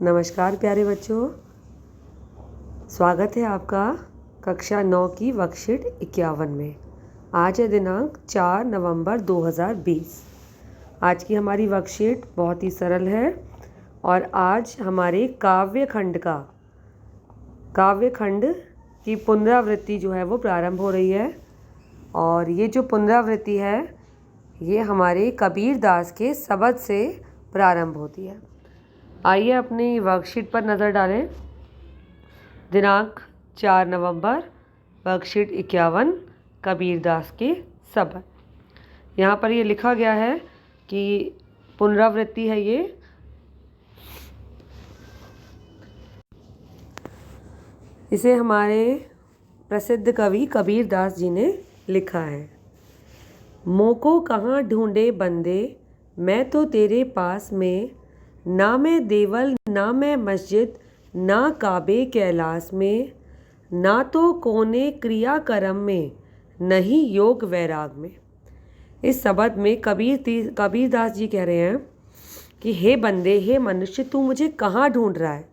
नमस्कार प्यारे बच्चों, स्वागत है आपका कक्षा 9 की वर्कशीट 51 में। आज है दिनांक 4 नवंबर 2020। आज की हमारी वर्कशीट बहुत ही सरल है और आज हमारे काव्यखंड की पुनरावृत्ति जो है वो प्रारंभ हो रही है। और ये जो पुनरावृत्ति है ये हमारे कबीर दास के शब्द से प्रारंभ होती है। आइए अपनी वर्कशीट पर नज़र डालें। दिनांक 4 नवंबर, वर्कशीट 51, कबीर दास के शब्द। यहाँ पर ये लिखा गया है कि पुनरावृत्ति है ये। इसे हमारे प्रसिद्ध कवि कबीर दास जी ने लिखा है। मोको कहाँ ढूंढे बंदे, मैं तो तेरे पास में, ना मैं देवल ना मैं मस्जिद, ना काबे कैलाश में, ना तो कोने क्रिया कर्म में, नहीं योग वैराग में। इस शब्द में कबीर दास जी कह रहे हैं कि हे बंदे, हे मनुष्य, तू मुझे कहाँ ढूंढ रहा है।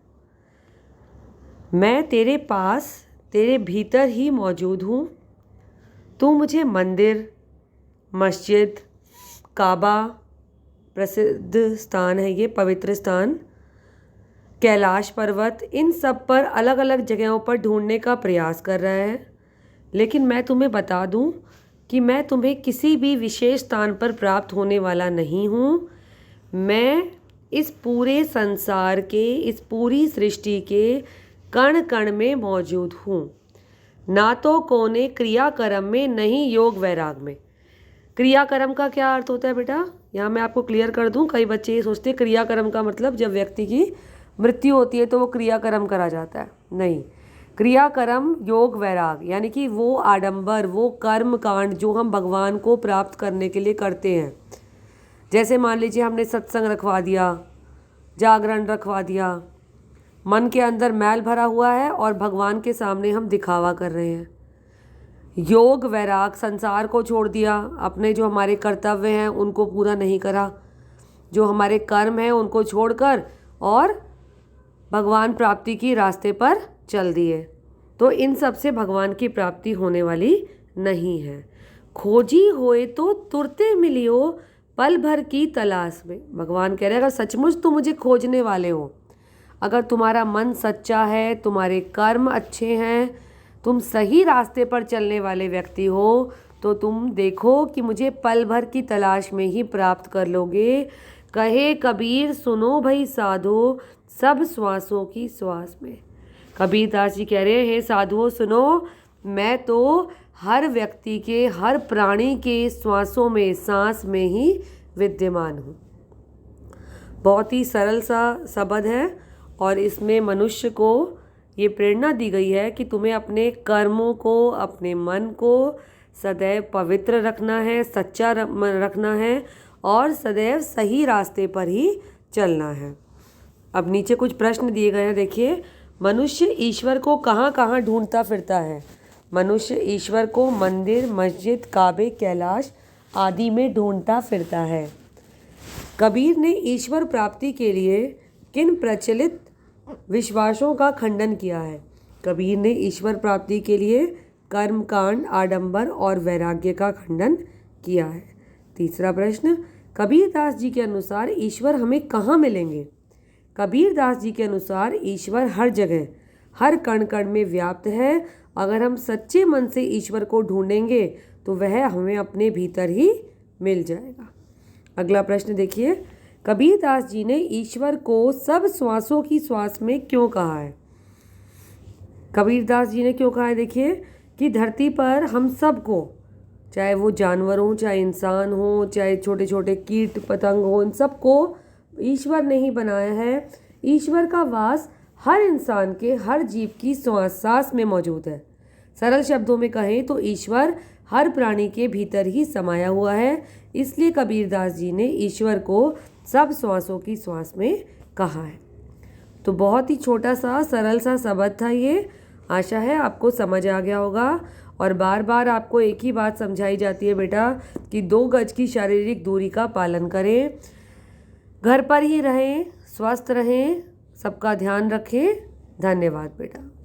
मैं तेरे पास, तेरे भीतर ही मौजूद हूँ। तू मुझे मंदिर, मस्जिद, काबा, प्रसिद्ध स्थान है ये, पवित्र स्थान, कैलाश पर्वत, इन सब पर अलग अलग जगहों पर ढूंढने का प्रयास कर रहा है। लेकिन मैं तुम्हें बता दूं कि मैं तुम्हें किसी भी विशेष स्थान पर प्राप्त होने वाला नहीं हूँ। मैं इस पूरे संसार के, इस पूरी सृष्टि के कण कण में मौजूद हूँ। ना तो कोने क्रियाकर्म में, नहीं योग वैराग में। क्रियाकर्म का क्या अर्थ होता है बेटा, यहाँ मैं आपको क्लियर कर दूँ। कई बच्चे ये सोचते हैं क्रियाकर्म का मतलब जब व्यक्ति की मृत्यु होती है तो वो क्रियाकर्म करा जाता है। नहीं, क्रियाकर्म योग वैराग यानी कि वो आडंबर, वो कर्म कांड जो हम भगवान को प्राप्त करने के लिए करते हैं। जैसे मान लीजिए हमने सत्संग रखवा दिया, जागरण रखवा दिया, मन के अंदर मैल भरा हुआ है और भगवान के सामने हम दिखावा कर रहे हैं। योग वैराग, संसार को छोड़ दिया, अपने जो हमारे कर्तव्य हैं उनको पूरा नहीं करा, जो हमारे कर्म हैं उनको छोड़कर और भगवान प्राप्ति की रास्ते पर चल दिए, तो इन सब से भगवान की प्राप्ति होने वाली नहीं है। खोजी होए तो तुरते मिलियो, पल भर की तलाश में। भगवान कह रहे हैं अगर सचमुच तुम मुझे खोजने वाले हो, अगर तुम्हारा मन सच्चा है, तुम्हारे कर्म अच्छे हैं, तुम सही रास्ते पर चलने वाले व्यक्ति हो, तो तुम देखो कि मुझे पल भर की तलाश में ही प्राप्त कर लोगे। कहे कबीर सुनो भई साधो, सब श्वासों की श्वास में। कबीर दास जी कह रहे हैं हे साधुओं सुनो, मैं तो हर व्यक्ति के, हर प्राणी के श्वासों में, सांस में ही विद्यमान हूँ। बहुत ही सरल सा शब्द है और इसमें मनुष्य को ये प्रेरणा दी गई है कि तुम्हें अपने कर्मों को, अपने मन को सदैव पवित्र रखना है, सच्चा रखना है और सदैव सही रास्ते पर ही चलना है। अब नीचे कुछ प्रश्न दिए गए हैं, देखिए। मनुष्य ईश्वर को कहाँ कहाँ ढूंढता फिरता है। मनुष्य ईश्वर को मंदिर, मस्जिद, काबे, कैलाश आदि में ढूंढता फिरता है। कबीर ने ईश्वर प्राप्ति के लिए किन प्रचलित विश्वासों का खंडन किया है। कबीर ने ईश्वर प्राप्ति के लिए कर्मकांड, आडंबर और वैराग्य का खंडन किया है। तीसरा प्रश्न, कबीर दास जी के अनुसार ईश्वर हमें कहाँ मिलेंगे। कबीर दास जी के अनुसार ईश्वर हर जगह, हर कण कण में व्याप्त है। अगर हम सच्चे मन से ईश्वर को ढूंढेंगे तो वह हमें अपने भीतर ही मिल जाएगा। अगला प्रश्न देखिए, कबीर दास जी ने ईश्वर को सब श्वासों की श्वास में क्यों कहा है। कबीर दास जी ने क्यों कहा है, देखिए कि धरती पर हम सबको, चाहे वो जानवर हो, चाहे इंसान हो, चाहे छोटे छोटे कीट पतंग हो, इन सबको ईश्वर ने ही बनाया है। ईश्वर का वास हर इंसान के, हर जीव की सांस में मौजूद है। सरल शब्दों में कहें तो ईश्वर हर प्राणी के भीतर ही समाया हुआ है। इसलिए कबीर दास जी ने ईश्वर को सब श्वासों की श्वास में कहा है। तो बहुत ही छोटा सा सरल सा शब्द था ये। आशा है आपको समझ आ गया होगा। और बार बार आपको एक ही बात समझाई जाती है बेटा कि 2 गज की शारीरिक दूरी का पालन करें, घर पर ही रहें, स्वस्थ रहें, सबका ध्यान रखें। धन्यवाद बेटा।